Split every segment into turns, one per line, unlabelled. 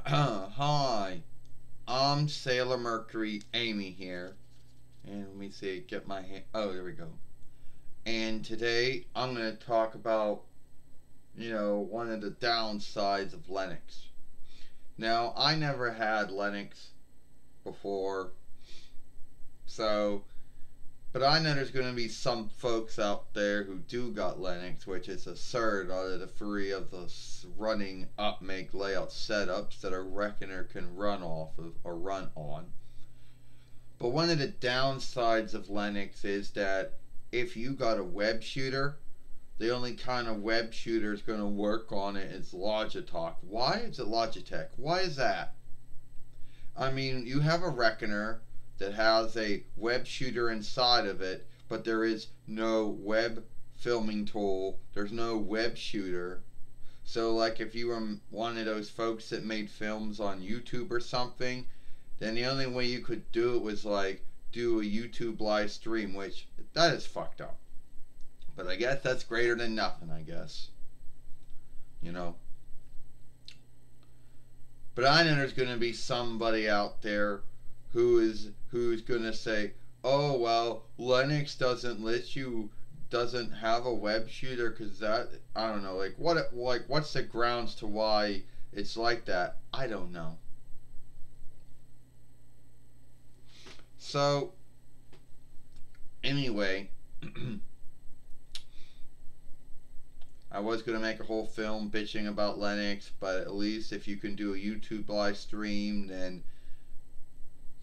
Hi, I'm Sailor Mercury, Amy here. And let me see, get my hand. Oh, there we go. And today I'm going to talk about, one of the downsides of Linux. Now, I never had Linux before, so, but I know there's going to be some folks out there who do got Linux, which is absurd out of the free of the running up make layout setups that a reckoner can run off of or run on. But one of the downsides of Linux is that if you got a web shooter, the only kind of web shooter is going to work on it is Logitech. Why is it Logitech? Why is that? I mean, you have a reckoner that has a web shooter inside of it, but there is no web filming tool. There's no web shooter. So like if you were one of those folks that made films on YouTube or something, then the only way you could do it was like do a YouTube live stream, which that is fucked up. But I guess that's greater than nothing, I guess. You know. But I know there's going to be somebody out there who's going to say, "Oh well, Linux doesn't have a web shooter because that I don't know, what's the grounds to why it's like that?" I don't know. So anyway, I was going to make a whole film bitching about Linux, but at least if you can do a YouTube live stream, then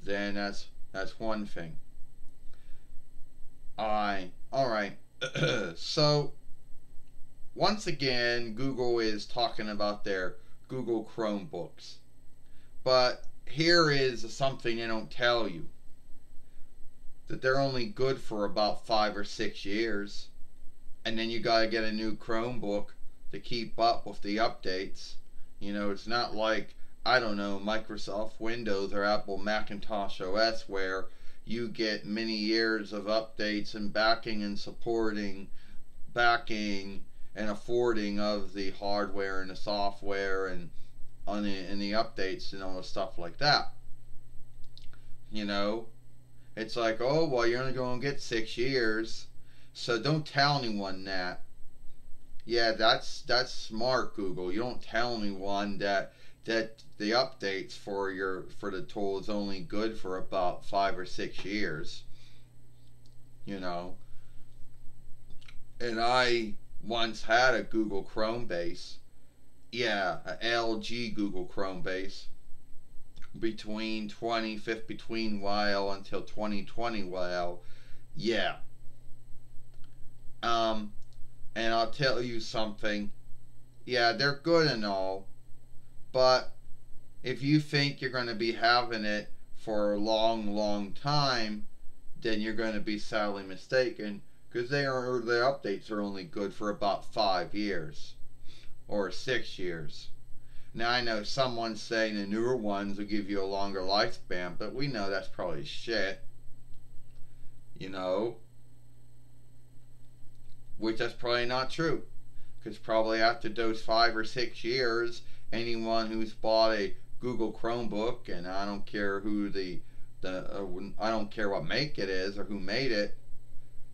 that's one thing. Alright. So once again, Google is talking about their Google Chromebooks. But here is something they don't tell you. That they're only good for about 5 or 6 years. And then you gotta get a new Chromebook to keep up with the updates. It's not like, I don't know, Microsoft Windows or Apple Macintosh OS where you get many years of updates and backing and affording of the hardware and the software and the updates and all the stuff like that. It's like, oh, well, you're only going to get 6 years, so don't tell anyone that. Yeah, that's smart, Google. You don't tell anyone that the updates for the tool is only good for about 5 or 6 years. And I once had a Google Chrome base. Yeah, a LG Google Chrome base. Between while until 2020 while. Yeah. And I'll tell you something. Yeah, they're good and all, but if you think you're going to be having it for a long time, then you're going to be sadly mistaken, because their updates are only good for about 5 years or 6 years. Now I know someone's saying the newer ones will give you a longer lifespan, but we know that's probably shit. Which that's probably not true. Because probably after those 5 or 6 years, anyone who's bought a Google Chromebook, and I don't care I don't care what make it is or who made it,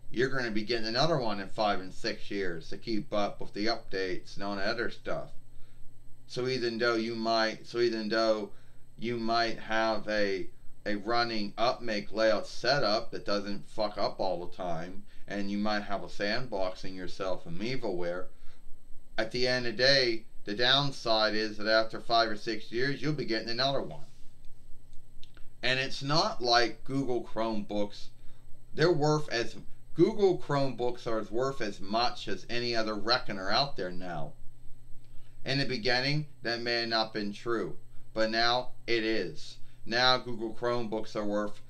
you're going to be getting another one in 5 and 6 years to keep up with the updates and all that other stuff. So even though you might have a running up make layout setup that doesn't fuck up all the time, and you might have a sandboxing yourself in Mevalware, at the end of the day, the downside is that after 5 or 6 years, you'll be getting another one. And it's not like Google Chromebooks. Google Chromebooks are worth as much as any other reckoner out there now. In the beginning, that may have not been true, but now it is. Now Google Chromebooks are worth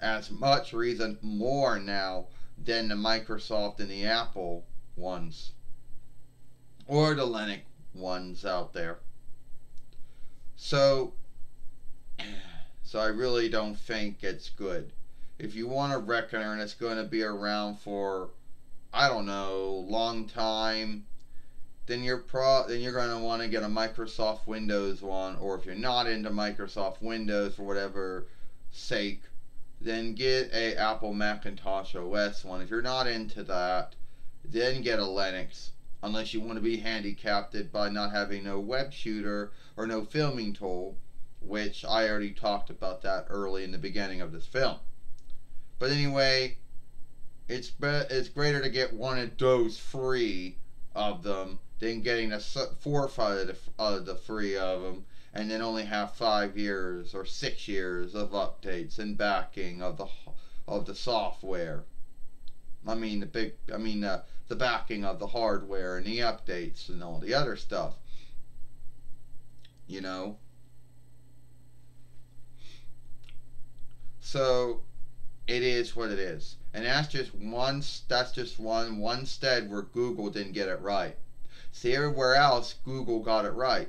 as much or even more now than the Microsoft and the Apple ones, or the Linux ones out there. So I really don't think it's good. if you want a reckoner and it's going to be around for, I don't know, long time, then you're going to want to get a Microsoft Windows one, or if you're not into Microsoft Windows for whatever sake, then get a Apple Macintosh OS one. If you're not into that, then get a Linux, unless you want to be handicapped by not having no web shooter or no filming tool, which I already talked about that early in the beginning of this film. But anyway, it's greater to get one of those free of them than getting a fourth of the free of them and then only have 5 years or 6 years of updates and backing of the software. The backing of the hardware and the updates and all the other stuff. You know. So it is what it is. And that's just one stead where Google didn't get it right. See, everywhere else Google got it right.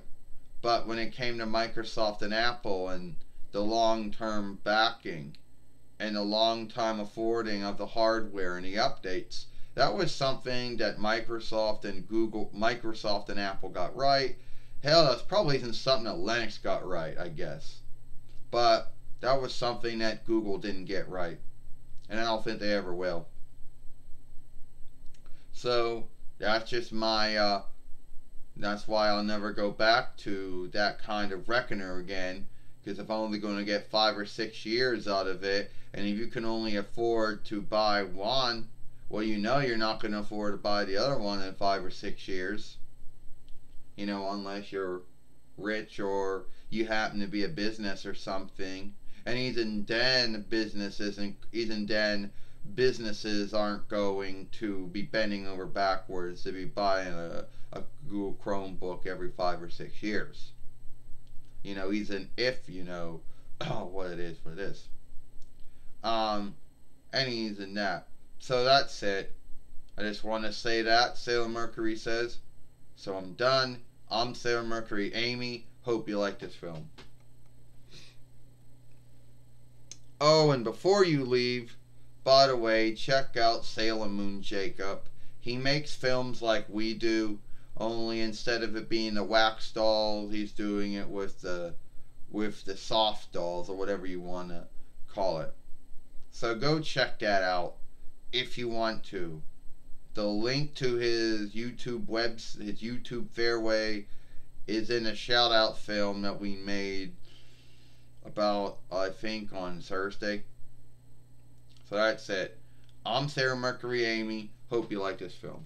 But when it came to Microsoft and Apple and the long-term backing and the long-time affording of the hardware and the updates, that was something that Microsoft and Apple got right. Hell, that's probably even something that Linux got right, I guess. But that was something that Google didn't get right. And I don't think they ever will. So that's just that's why I'll never go back to that kind of reckoner again, because if I'm only going to get 5 or 6 years out of it, and if you can only afford to buy one, well, you're not going to afford to buy the other one in 5 or 6 years. Unless you're rich or you happen to be a business or something. And even then, businesses aren't going to be bending over backwards to be buying a Google Chromebook every 5 or 6 years. Even if you know what it is. And even that. So that's it. I just want to say that. Sailor Mercury says. So I'm done. I'm Sailor Mercury Amy. Hope you like this film. Oh, and before you leave, by the way, check out Sailor Moon Jacob. He makes films like we do, only instead of it being the wax dolls, he's doing it with the soft dolls, or whatever you want to call it. So go check that out if you want to. The link to his YouTube Fairway is in a shout out film that we made about, I think, on Thursday. So that's it. I'm Sarah Mercury Amy. Hope you like this film.